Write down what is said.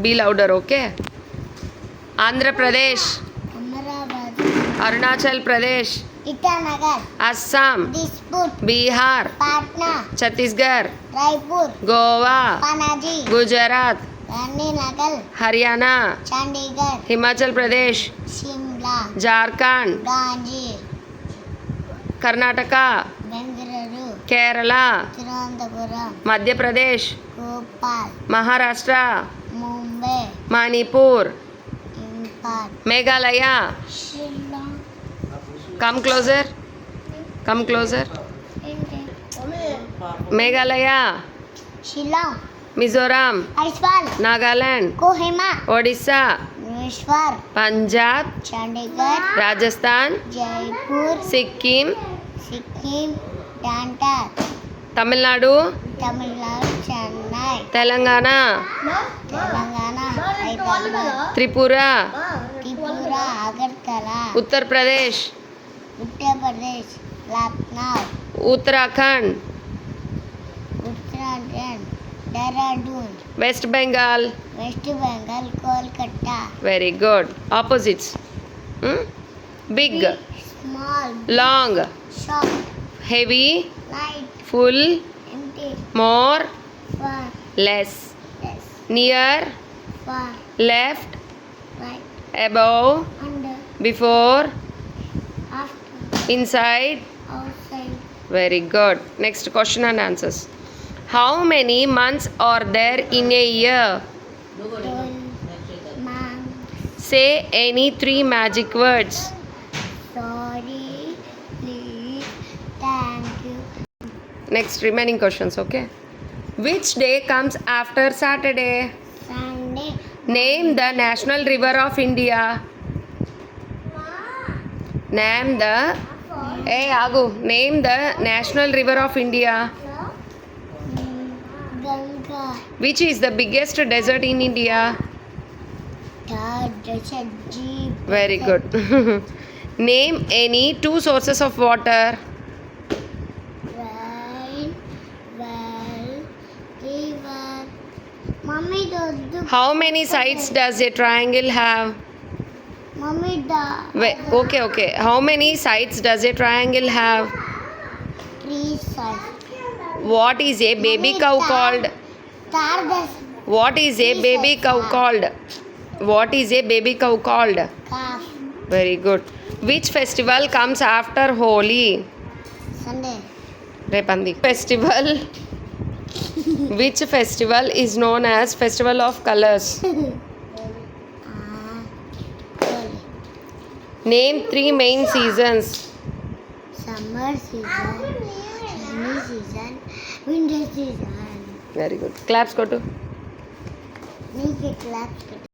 Be louder, okay? Andhra Pradesh, Amravati, Arunachal Pradesh, Itanagar, Assam, Dispur, Bihar, Patna, Chhattisgarh, Raipur, Goa, Panaji, Gujarat, Gandhinagar, Haryana, Chandigarh, Himachal Pradesh, Shimla, Jharkhand, Ganji, Karnataka, Bengaluru, Kerala, Thiruvananthapuram, Madhya Pradesh, Bhopal, Maharashtra, Mumbai, Manipur, Imphal, Meghalaya. Shillong, Come closer. Come closer. Meghalaya, Shillong, Mizoram, Aiswal, Nagaland, Kohima, Odisha, Bhubaneswar, Punjab, Chandigarh, Rajasthan, Jaipur, Sikkim, Sikkim, Dantar, Tamil Nadu, Tamil Nadu, Chennai, Telangana, Telangana, Hyderabad, Tripura, Tripura, Agartala, Uttar Pradesh, Uttar Pradesh, Lucknow, Uttarakhand, Uttarakhand, Dehradun, West Bengal. West Bengal, Kolkata. Very good. Opposites. Big, Small, long, short, heavy, light, full, empty, more, far, less, less, near, far, left, right, above, under, before, after, inside. outside. Very good. Next question and answers. How many months are there in a year? 12 months. Say any 3 magic words. Sorry, please, thank you. Next remaining questions, okay? Which day comes after Saturday? Sunday, Name the national river of India. Name the Name the national river of India. Ganga, Which is the biggest desert in India? Jeep. Very good. Name any 2 sources of water. Rain, well, river. Mommy, do. How many sides does a triangle have? Mommy, Okay. How many sides does a triangle have? 3 sides. What is a baby cow called? What is a baby cow called? What is a baby cow called? Calf. Very good. Which festival comes after Holi? Sunday. Repandi. Festival. Which festival is known as Festival of Colors? Holi. Name 3 main seasons. Summer season, rainy season, winter season. Very good. Claps go to. Make it clap.